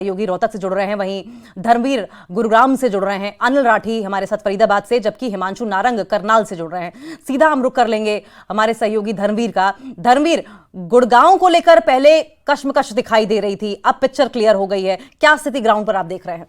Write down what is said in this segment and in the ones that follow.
योगी रोहतक से जुड़ रहे हैं, वहीं धर्मवीर गुरुग्राम से जुड़ रहे हैं, अनिल राठी हमारे साथ फरीदाबाद से, जबकि हिमांशु नारंग करनाल से जुड़ रहे हैं। सीधा हम रुख कर लेंगे हमारे सहयोगी धर्मवीर का। धर्मवीर, गुड़गांव को लेकर पहले कश्मकश दिखाई दे रही थी, अब पिक्चर क्लियर हो गई है, क्या स्थिति ग्राउंड पर आप देख रहे हैं?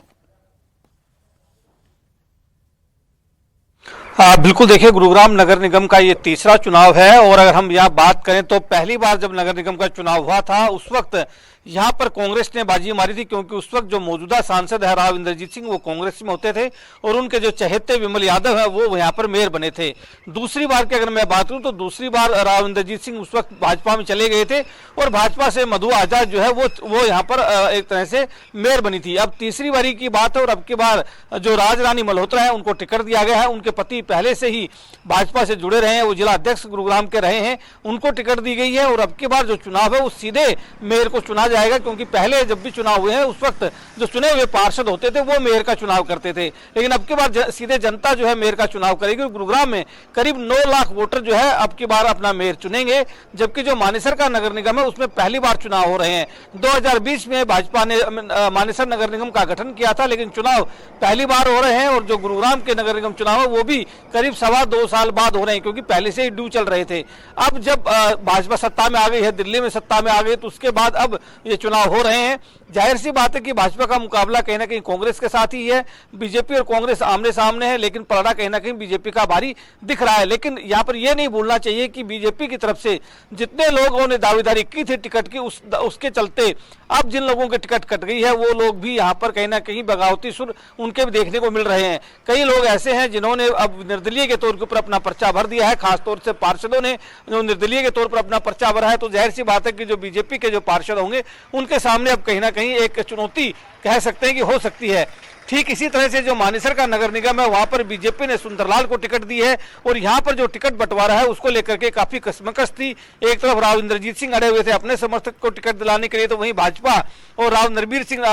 बिल्कुल, देखिए, गुरुग्राम नगर निगम का ये तीसरा चुनाव है और अगर हम यहाँ बात करें तो पहली बार जब नगर निगम का चुनाव हुआ था उस वक्त यहाँ पर कांग्रेस ने बाजी मारी थी, क्योंकि उस वक्त जो मौजूदा सांसद है राव इंद्रजीत सिंह वो कांग्रेस में होते थे और उनके जो चहेते विमल यादव है वो यहाँ पर मेयर बने थे। दूसरी बार की अगर मैं बात करूँ तो दूसरी बार राव इंद्रजीत सिंह उस वक्त भाजपा में चले गए थे और भाजपा से मधु आजाद जो है वो यहाँ पर एक तरह से मेयर बनी थी। अब तीसरी बारी की बात है और अब की बार जो राजरानी मल्होत्रा है उनको टिकट दिया गया है। उनके पति पहले से ही भाजपा से जुड़े रहे हैं, वो जिला अध्यक्ष गुरुग्राम के रहे हैं, उनको टिकट दी गई है और अब की बार जो चुनाव है वो सीधे मेयर को चुना जाएगा, क्योंकि पहले जब भी चुनाव हुए हैं उस वक्त जो चुने हुए पार्षद होते थे वो मेयर का चुनाव करते थे, लेकिन अब की बार सीधे जनता जो है मेयर का चुनाव करेगी। गुरुग्राम में करीब 9 लाख वोटर जो है अब की बार अपना मेयर चुनेंगे, जबकि जो मानेसर का नगर निगम है उसमें पहली बार चुनाव हो रहे हैं। 2020 में भाजपा ने मानेसर नगर निगम का गठन किया था, लेकिन चुनाव पहली बार हो रहे हैं और जो गुरुग्राम के नगर निगम चुनाव है वो भी करीब 2.25 साल बाद हो रहे हैं, क्योंकि पहले से ही ड्यू चल रहे थे। अब जब भाजपा सत्ता में आ गई है, दिल्ली में सत्ता में आ गई, तो उसके बाद अब ये चुनाव हो रहे हैं। जाहिर सी बात है कि भाजपा का मुकाबला कहीं ना कहीं कांग्रेस के साथ ही है। बीजेपी और कांग्रेस आमने सामने है, लेकिन पलड़ा कहीं ना कहीं बीजेपी का भारी दिख रहा है। लेकिन यहाँ पर यह नहीं भूलना चाहिए कि बीजेपी की तरफ से जितने लोगों ने दावेदारी की थी टिकट की, उसके चलते अब जिन लोगों की टिकट कट गई है वो लोग भी यहाँ पर कहीं ना कहीं बगावती सुर उनके भी देखने को मिल रहे हैं। कई लोग ऐसे हैं जिन्होंने अब निर्दलीय के तौर के ऊपर अपना पर्चा भर दिया है, खासतौर से पार्षदों ने जो निर्दलीय के तौर पर अपना पर्चा भरा है। तो जाहिर सी बात है कि जो बीजेपी के जो पार्षद होंगे उनके सामने अब कहीं ना कहीं एक चुनौती कह सकते हैं कि हो सकती है। ठीक इसी तरह से जो मानेसर का नगर निगम है वहां पर बीजेपी ने सुंदरलाल को टिकट दी है और यहां पर जो टिकट बंटवारा है उसको लेकर के काफी कशमकश थी। एक तरफ राव इंद्रजीत सिंह अड़े हुए थे अपने समर्थक को टिकट दिलाने के लिए, तो वहीं भाजपा और राव नरबीर सिंह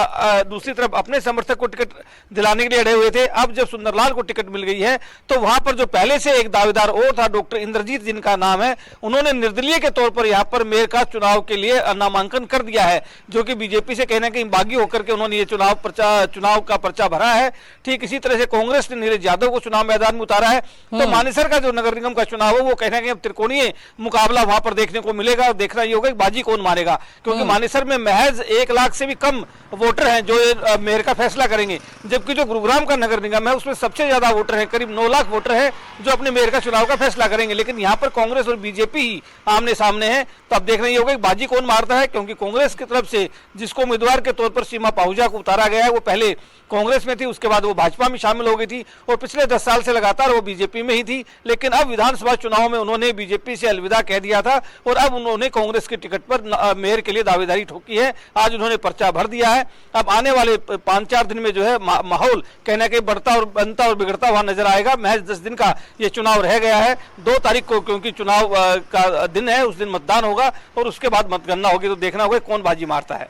दूसरी तरफ अपने समर्थक को टिकट दिलाने के लिए अड़े हुए थे। अब जब सुंदरलाल को टिकट मिल गई है तो वहां पर जो पहले से एक दावेदार और था डॉक्टर इंद्रजीत जिनका नाम है, उन्होंने निर्दलीय के तौर पर यहाँ पर मेयर का चुनाव के लिए नामांकन कर दिया है, जो कि बीजेपी से कहीं ना कहीं बागी होकर के उन्होंने ये चुनाव का पर्चा भरा है। ठीक इसी तरह से कांग्रेस ने नीरज यादव को चुनाव मैदान में उतारा है। तो मानेसर का जो नगर निगम का चुनाव है वो कहीं ना कहीं त्रिकोणीय मुकाबला वहां पर देखने को मिलेगा और देखना ये होगा कि बाजी कौन मारेगा, क्योंकि मानेसर में महज 1 लाख से भी कम वोटर हैं जो मेयर का फैसला करेंगे, जबकि जो गुरुग्राम का नगर निगम है उसमें सबसे ज्यादा वोटर है, करीब 9 लाख वोटर है जो अपने मेयर का चुनाव का फैसला करेंगे। लेकिन यहाँ पर कांग्रेस और बीजेपी ही आमने सामने है, तो अब देखना ये होगा कि बाजी कौन मारता है, क्योंकि कांग्रेस की तरफ से जिसको उम्मीदवार के तौर पर सीमा पाहुजा को उतारा गया है वो पहले कांग्रेस में थी, उसके बाद वो भाजपा में शामिल हो गई थी और पिछले 10 साल से लगातार वो बीजेपी में ही थी। लेकिन अब विधानसभा चुनाव में उन्होंने बीजेपी से अलविदा कह दिया था और अब उन्होंने कांग्रेस की टिकट पर मेयर के लिए दावेदारी ठोकी है। आज उन्होंने पर्चा भर दिया है। अब आने वाले 5-4 दिन में जो है माहौल कहना कि बढ़ता और बनता और बिगड़ता हुआ नजर आएगा। महज 10 दिन का ये चुनाव रह गया है। 2 तारीख को क्योंकि चुनाव का दिन है, उस दिन मतदान होगा और उसके बाद मतगणना होगी, तो देखना होगा कौन बाजी मारता है।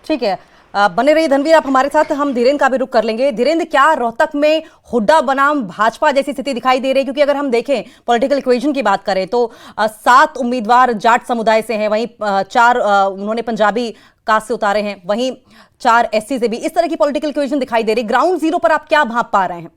ठीक है, बने रहिए धनवीर आप हमारे साथ। हम धीरेन्द्र का भी रुख कर लेंगे। धीरेन्द्र, क्या रोहतक में हुड्डा बनाम भाजपा जैसी स्थिति दिखाई दे रही है? क्योंकि अगर हम देखें पॉलिटिकल इक्वेशन की बात करें तो 7 उम्मीदवार जाट समुदाय से हैं, वहीं 4 उन्होंने पंजाबी कास्ट से उतारे हैं, वहीं 4 एससी से भी। इस तरह की पॉलिटिकल इक्वेशन दिखाई दे रही। ग्राउंड जीरो पर आप क्या भांप पा रहे हैं?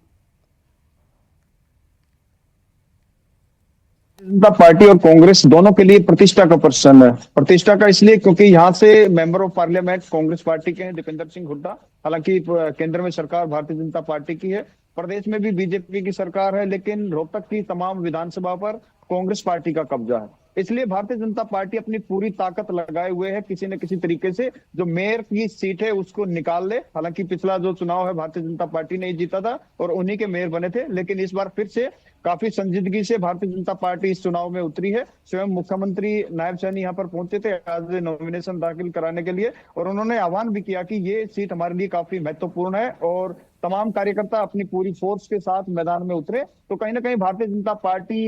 जनता पार्टी और कांग्रेस दोनों के लिए प्रतिष्ठा का प्रश्न है। प्रतिष्ठा का इसलिए क्योंकि यहाँ से member of parliament Congress party के हैं दीपेंद्र सिंह हुड्डा। हालांकि केंद्र में सरकार भारतीय जनता पार्टी की है, प्रदेश में भी बीजेपी की सरकार है, लेकिन रोहतक की तमाम विधानसभा पर कांग्रेस पार्टी का कब्जा है। इसलिए भारतीय जनता पार्टी अपनी पूरी ताकत लगाए हुए है किसी न किसी तरीके से जो मेयर की सीट है उसको निकाल ले। हालांकि पिछला जो चुनाव है भारतीय जनता पार्टी ने ही जीता था और उन्हीं के मेयर बने थे, लेकिन इस बार फिर से काफी संजीदगी से भारतीय जनता पार्टी इस चुनाव में उतरी है। स्वयं मुख्यमंत्री नायब सैनी यहाँ पर पहुंचे थे आज नॉमिनेशन दाखिल कराने के लिए और उन्होंने आह्वान भी किया कि ये सीट हमारे लिए काफी महत्वपूर्ण है और तमाम कार्यकर्ता अपनी पूरी फोर्स के साथ मैदान में उतरे। तो कहीं ना कहीं भारतीय जनता पार्टी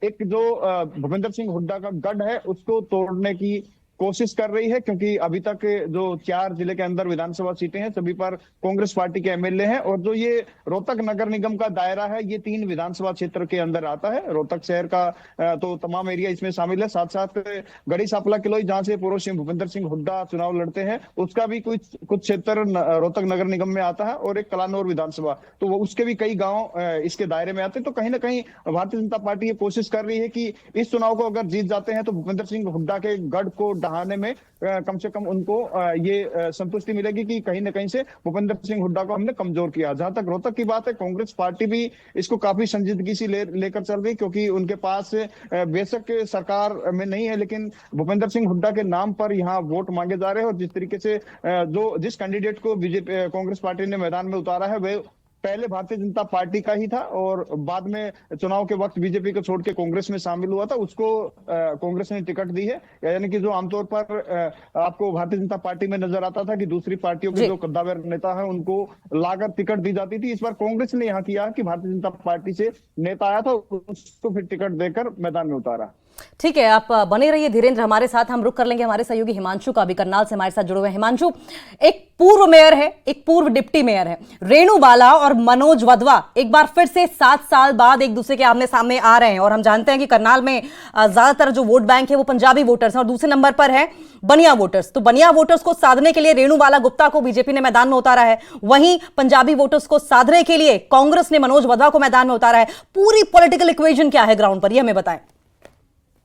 एक जो भूपेंद्र सिंह हुड्डा का गढ़ है उसको तोड़ने की कोशिश कर रही है, क्योंकि अभी तक जो 4 जिले के अंदर विधानसभा सीटें हैं सभी पर कांग्रेस पार्टी के एमएलए हैं, और जो ये रोहतक नगर निगम का दायरा है ये 3 विधानसभा क्षेत्र के अंदर आता है। रोहतक शहर का तो तमाम एरिया इसमें शामिल है, साथ साथ गढ़ी सांपला किलोई जहां से पूर्व सीएम भूपेंद्र सिंह हुड्डा चुनाव लड़ते हैं उसका भी कुछ कुछ क्षेत्र रोहतक नगर निगम में आता है, और एक कलानौर विधानसभा, तो वो उसके भी कई गांव इसके दायरे में आते हैं। तो कहीं ना कहीं भारतीय जनता पार्टी ये कोशिश कर रही है कि इस चुनाव को अगर जीत जाते हैं तो भूपेंद्र सिंह हुड्डा के गढ़ को ढहाने में कम से कम उनको ये संतुष्टि मिलेगी कि कहीं ना कहीं से भूपेंद्र सिंह हुड्डा को हमने कमजोर किया। जहां तक रोहतक की बात है, कांग्रेस पार्टी भी इसको काफी संजीदगी से लेकर चल रही, क्योंकि उनके पास बेशक सरकार में नहीं है, लेकिन भूपेंद्र सिंह हुड्डा के नाम पर यहाँ वोट मांगे जा रहे हैं, और जिस तरीके से जिस कैंडिडेट को बीजेपी कांग्रेस पार्टी ने मैदान में उतारा है वह पहले भारतीय जनता पार्टी का ही था, और बाद में चुनाव के वक्त बीजेपी को छोड़ के कांग्रेस में शामिल हुआ था, उसको कांग्रेस ने टिकट दी है। यानी कि जो आमतौर पर आपको भारतीय जनता पार्टी में नजर आता था कि दूसरी पार्टियों के जो कद्दावर नेता है उनको लाकर टिकट दी जाती थी, इस बार कांग्रेस ने यहाँ किया कि भारतीय जनता पार्टी से नेता आया था उसको फिर टिकट देकर मैदान में उतारा। ठीक है, आप बने रहिए धीरेन्द्र हमारे साथ। हम रुक कर लेंगे हमारे सहयोगी हिमांशु का भी करनाल से हमारे साथ जुड़े हुए हैं। हिमांशु, एक पूर्व मेयर है, एक पूर्व डिप्टी मेयर है, रेणु बाला और मनोज वधवा एक बार फिर से 7 साल बाद एक दूसरे के आमने सामने आ रहे हैं, और हम जानते हैं कि करनाल में ज्यादातर जो वोट बैंक है वो पंजाबी वोटर्स हैं, और दूसरे नंबर पर है बनिया वोटर्स। तो बनिया वोटर्स को साधने के लिए रेणु बाला गुप्ता को बीजेपी ने मैदान में उतारा है, वहीं पंजाबी वोटर्स को साधने के लिए कांग्रेस ने मनोज वधवा को मैदान में उतारा है। पूरी पॉलिटिकल इक्वेशन क्या है ग्राउंड पर, यह हमें बताएं।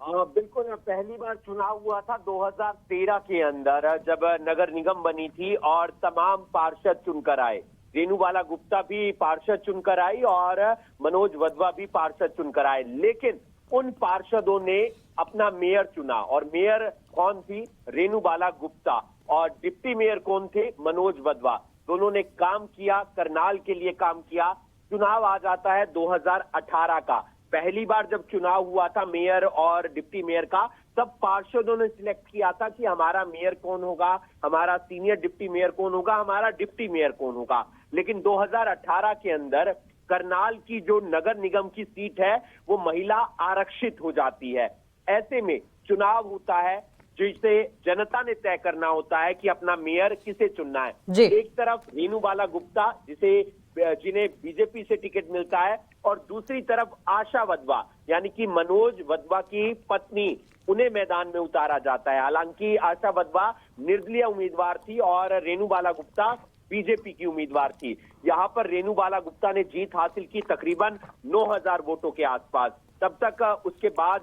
बिल्कुल, पहली बार चुनाव हुआ था 2013 के अंदर, जब नगर निगम बनी थी और तमाम पार्षद चुनकर आए। रेणु बाला गुप्ता भी पार्षद चुनकर आई और मनोज वधवा भी पार्षद चुनकर आए, लेकिन उन पार्षदों ने अपना मेयर चुना, और मेयर कौन थी? रेणु बाला गुप्ता, और डिप्टी मेयर कौन थे? मनोज वधवा। दोनों ने काम किया, करनाल के लिए काम किया। चुनाव आ जाता है 2018 का। पहली बार जब चुनाव हुआ था मेयर और डिप्टी मेयर का, तब पार्षदों ने सिलेक्ट किया था कि हमारा मेयर कौन होगा, हमारा सीनियर डिप्टी मेयर कौन होगा, हमारा डिप्टी मेयर कौन होगा। लेकिन 2018 के अंदर करनाल की जो नगर निगम की सीट है वो महिला आरक्षित हो जाती है। ऐसे में चुनाव होता है जिसे जनता ने तय करना होता है कि अपना मेयर किसे चुनना है। एक तरफ रेणु बाला गुप्ता जिन्हें बीजेपी से टिकट मिलता है, और दूसरी तरफ आशा वधवा यानी कि मनोज वधवा की पत्नी, उन्हें मैदान में उतारा जाता है। हालांकि आशा वधवा निर्दलीय उम्मीदवार थी और रेणु बाला गुप्ता बीजेपी की उम्मीदवार थी। यहाँ पर रेणु बाला गुप्ता ने जीत हासिल की तकरीबन 9000 वोटों के आसपास। तब तक उसके बाद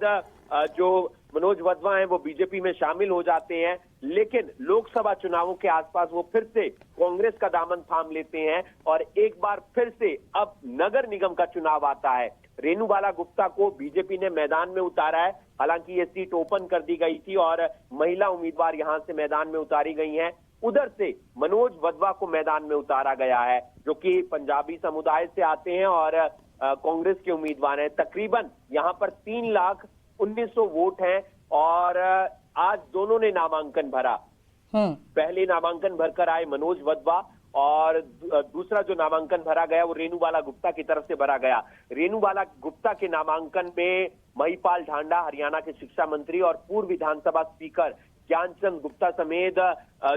जो मनोज वधवा हैं वो बीजेपी में शामिल हो जाते हैं, लेकिन लोकसभा चुनावों के आसपास वो फिर से कांग्रेस का दामन थाम लेते हैं, और एक बार फिर से अब नगर निगम का चुनाव आता है। रेणु बाला गुप्ता को बीजेपी ने मैदान में उतारा है। हालांकि ये सीट ओपन कर दी गई थी और महिला उम्मीदवार यहां से मैदान में उतारी गई हैं। उधर से मनोज वधवा को मैदान में उतारा गया है, जो कि पंजाबी समुदाय से आते हैं और कांग्रेस के उम्मीदवार हैं। तकरीबन यहाँ पर 3,19,000 वोट हैं, और आज दोनों ने नामांकन भरा। पहले नामांकन भरकर आए मनोज वधवा, और दूसरा जो नामांकन भरा गया वो रेणु बाला गुप्ता की तरफ से भरा गया। रेणु बाला गुप्ता के नामांकन में महिपाल ढांडा, हरियाणा के शिक्षा मंत्री और पूर्व विधानसभा स्पीकर ज्ञानचंद गुप्ता समेत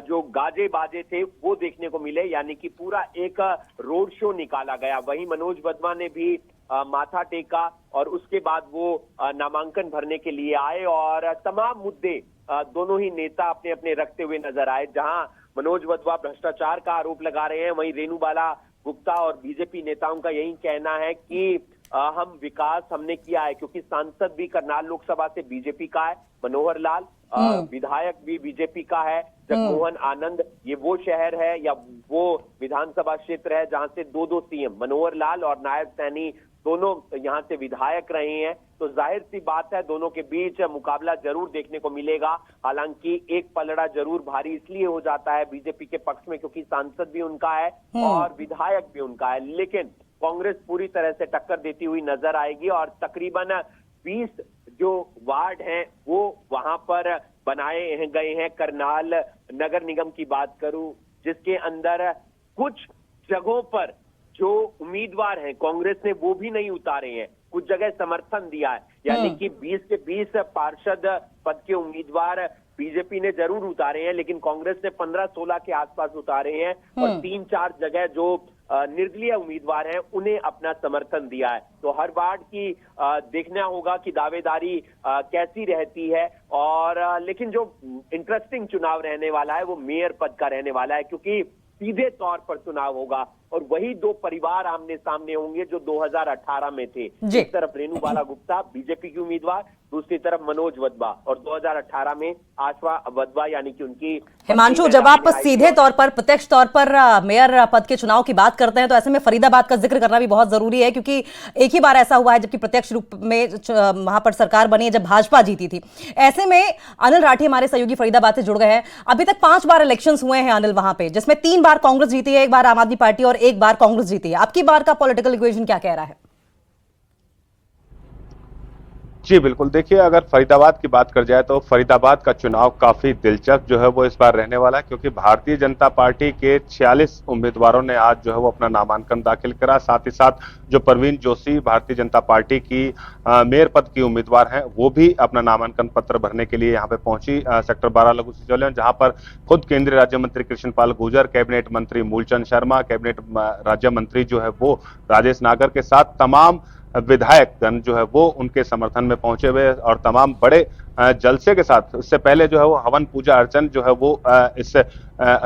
जो गाजे बाजे थे वो देखने को मिले, यानी कि पूरा एक रोड शो निकाला गया। वहीं मनोज वधवा ने भी माथा टेका, और उसके बाद वो नामांकन भरने के लिए आए, और तमाम मुद्दे दोनों ही नेता अपने अपने रखते हुए नजर आए। जहां मनोज वधवा भ्रष्टाचार का आरोप लगा रहे हैं, वहीं रेणु बाला गुप्ता और बीजेपी नेताओं का यही कहना है कि हम विकास हमने किया है, क्योंकि सांसद भी करनाल लोकसभा से बीजेपी का है मनोहर लाल, विधायक भी बीजेपी का है जगमोहन आनंद। ये वो शहर है या वो विधानसभा क्षेत्र है जहां से 2 सीएम मनोहर लाल और नायब सैनी दोनों यहाँ से विधायक रहे हैं। तो जाहिर सी बात है दोनों के बीच मुकाबला जरूर देखने को मिलेगा। हालांकि एक पलड़ा जरूर भारी इसलिए हो जाता है बीजेपी के पक्ष में क्योंकि सांसद भी उनका है और विधायक भी उनका है, लेकिन कांग्रेस पूरी तरह से टक्कर देती हुई नजर आएगी और तकरीबन 20 जो वार्ड हैं वो वहां पर बनाए गए हैं। करनाल नगर निगम की बात करूं जिसके अंदर कुछ जगहों पर जो उम्मीदवार हैं कांग्रेस ने वो भी नहीं उतारे हैं, कुछ जगह समर्थन दिया है, यानी कि 20 के 20 पार्षद पद के उम्मीदवार बीजेपी ने जरूर उतारे हैं, लेकिन कांग्रेस ने 15-16 के आसपास उतारे हैं और 3-4 जगह जो निर्दलीय उम्मीदवार हैं उन्हें अपना समर्थन दिया है। तो हर वार्ड की देखना होगा कि दावेदारी कैसी रहती है। और लेकिन जो इंटरेस्टिंग चुनाव रहने वाला है वो मेयर पद का रहने वाला है, क्योंकि सीधे तौर पर चुनाव होगा और वही दो परिवार आमने सामने होंगे जो 2018 में थे। एक तरफ रेणु बाला गुप्ता बीजेपी की उम्मीदवार, दूसरी तरफ मनोज वधवा, और 2018 में आशा वधवा यानी कि उनकी। हिमांशु, जब आप सीधे तौर पर प्रत्यक्ष तौर पर मेयर पद के चुनाव की बात करते हैं तो ऐसे में फरीदाबाद का जिक्र करना भी बहुत जरूरी है, क्योंकि एक ही बार ऐसा हुआ है जबकि प्रत्यक्ष रूप में वहां पर सरकार बनी है जब भाजपा जीती थी। ऐसे में अनिल राठी हमारे सहयोगी फरीदाबाद से जुड़ गए हैं। अभी तक 5 बार इलेक्शंस हुए हैं अनिल वहां पे, जिसमें 3 बार कांग्रेस जीती है, 1 बार आम आदमी पार्टी और 1 बार कांग्रेस जीती है। आपकी बार का पॉलिटिकल इक्वेशन क्या कह रहा है? जी बिल्कुल, देखिए अगर फरीदाबाद की बात कर जाए तो फरीदाबाद का चुनाव काफी दिलचस्प जो है वो इस बार रहने वाला है, क्योंकि भारतीय जनता पार्टी के 46 उम्मीदवारों ने आज जो है वो अपना नामांकन दाखिल करा। साथ ही साथ जो परवीन जोशी भारतीय जनता पार्टी की मेयर पद की उम्मीदवार हैं वो भी अपना नामांकन पत्र भरने के लिए यहाँ पे पहुंची सेक्टर 12 लघु सिंचाई, जहां पर खुद केंद्रीय राज्य मंत्री कृष्णपाल गुर्जर, कैबिनेट मंत्री मूलचंद शर्मा, कैबिनेट राज्य मंत्री जो है वो राजेश नागर के साथ तमाम विधायकगण जो है वो उनके समर्थन में पहुंचे हुए और तमाम बड़े जलसे के साथ इससे पहले जो है वो हवन पूजा अर्चन जो है वो इस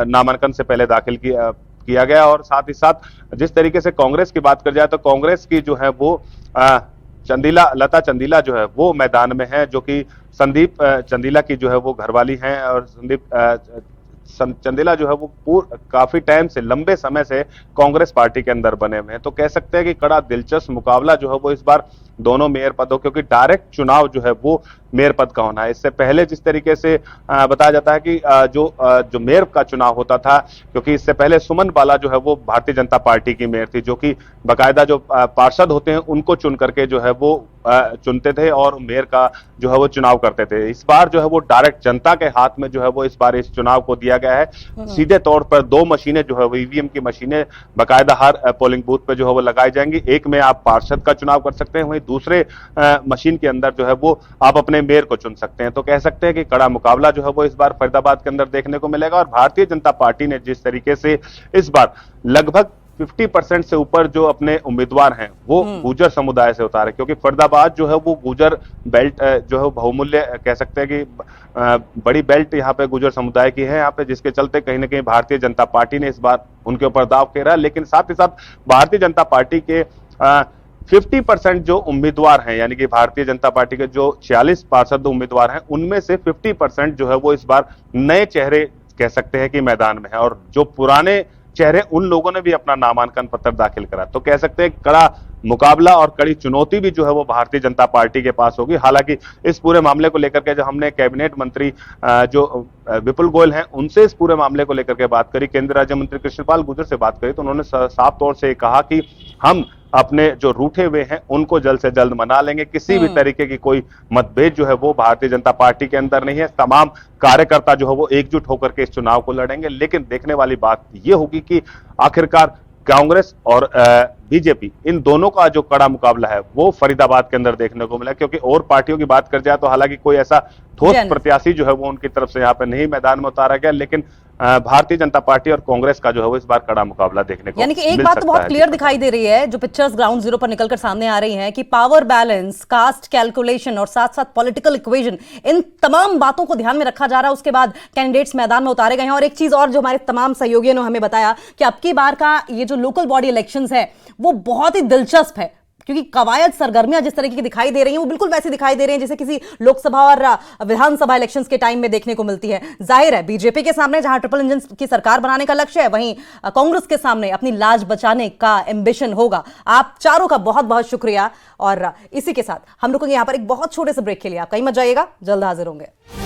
नामांकन से पहले दाखिल किया गया। और साथ ही साथ जिस तरीके से कांग्रेस की बात कर जाए तो कांग्रेस की जो है वो लता चंदीला जो है वो मैदान में है, जो कि संदीप चंदीला की जो है वो घरवाली हैं। और संदीप चंदेला जो है वो काफी टाइम से, लंबे समय से कांग्रेस पार्टी के अंदर बने हुए हैं। तो कह सकते हैं कि कड़ा दिलचस्प मुकाबला जो है वो इस बार दोनों मेयर पदों, क्योंकि डायरेक्ट चुनाव जो है वो मेयर पद का होना है। इससे पहले जिस तरीके से बताया जाता है कि जो मेयर का चुनाव होता था, क्योंकि इससे पहले सुमन बाला जो है वो भारतीय जनता पार्टी की मेयर थी, जो कि बाकायदा जो पार्षद होते हैं उनको चुन करके जो है वो चुनते थे और मेयर का जो है वो चुनाव करते थे। इस बार जो है वो डायरेक्ट जनता के हाथ में जो है वो इस बार इस चुनाव को दिया गया है। सीधे तौर पर 2 मशीनें जो है वो ईवीएम की मशीनें बाकायदा हर पोलिंग बूथ पे जो है वो लगाई जाएंगी। एक में आप पार्षद का चुनाव कर सकते हैं, वहीं दूसरे मशीन के अंदर जो है वो आप अपने मेयर को चुन सकते हैं। तो कह सकते हैं कि कड़ा मुकाबला जो है वो इस बार फरीदाबाद के अंदर देखने को मिलेगा। और भारतीय जनता पार्टी ने जिस तरीके से इस बार लगभग 50% से ऊपर जो अपने उम्मीदवार हैं वो गुर्जर समुदाय से उतारे, क्योंकि फरीदाबाद जो है वो गुर्जर बेल्ट जो है बहुमूल्य कह सकते हैं कि बड़ी बेल्ट यहाँ पे गुर्जर समुदाय की है यहाँ पे, जिसके चलते कहीं ना कहीं भारतीय जनता पार्टी ने इस बार उनके ऊपर दाव खेला। लेकिन साथ ही साथ भारतीय जनता पार्टी के 50% जो उम्मीदवार हैं, यानी कि भारतीय जनता पार्टी के जो 46 पार्षद उम्मीदवार हैं उनमें से 50% जो है वो इस बार नए चेहरे कह सकते हैं कि मैदान में है, और जो पुराने चेहरे उन लोगों ने भी अपना नामांकन पत्र दाखिल करा। तो कह सकते हैं कड़ा मुकाबला और कड़ी चुनौती भी जो है वो भारतीय जनता पार्टी के पास होगी। हालांकि इस पूरे मामले को लेकर के जब हमने कैबिनेट मंत्री जो विपुल गोयल हैं उनसे इस पूरे मामले को लेकर के बात करी, केंद्रीय राज्य मंत्री कृष्णपाल गुर्जर से बात करी, तो उन्होंने साफ तौर से कहा कि हम अपने जो रूठे हुए हैं उनको जल्द से जल्द मना लेंगे। किसी भी तरीके की कोई मतभेद जो है वो भारतीय जनता पार्टी के अंदर नहीं है। तमाम कार्यकर्ता जो है वो एकजुट होकर के इस चुनाव को लड़ेंगे। लेकिन देखने वाली बात ये होगी कि आखिरकार कांग्रेस और बीजेपी इन दोनों का जो कड़ा मुकाबला है वो फरीदाबाद के अंदर देखने को मिला। क्योंकि और पार्टियों की बात कर जाए तो हालांकि कोई ऐसा ठोस प्रत्याशी जो है वो उनकी तरफ से यहाँ पे नहीं मैदान में उतारा गया, लेकिन भारतीय जनता पार्टी और कांग्रेस का जो है वो इस बार कड़ा मुकाबला देखने को, यानी कि एक बात तो बहुत क्लियर दिखाई दे रही है, जो पिक्चर्स ग्राउंड जीरो पर निकलकर सामने आ रही हैं, कि पावर बैलेंस, कास्ट कैलकुलेशन और साथ साथ पॉलिटिकल इक्वेशन, इन तमाम बातों को ध्यान में रखा जा रहा है। उसके बाद कैंडिडेट्स मैदान में उतारे गए हैं। और एक चीज और जो हमारे तमाम सहयोगियों ने हमें बताया कि अब की बार का ये जो लोकल बॉडी इलेक्शंस है वो बहुत ही दिलचस्प है, क्योंकि कवायद सरगर्मियां जिस तरीके की दिखाई दे रही हैं वो बिल्कुल वैसे दिखाई दे रही हैं जैसे किसी लोकसभा और विधानसभा इलेक्शंस के टाइम में देखने को मिलती है। जाहिर है बीजेपी के सामने जहां ट्रिपल इंजन की सरकार बनाने का लक्ष्य है, वहीं कांग्रेस के सामने अपनी लाज बचाने का एम्बिशन होगा। आप चारों का बहुत बहुत शुक्रिया। और इसी के साथ हम रुकेंगे यहां पर एक बहुत छोटे से ब्रेक के लिए। आप कहीं मत जाइएगा, जल्द हाजिर होंगे।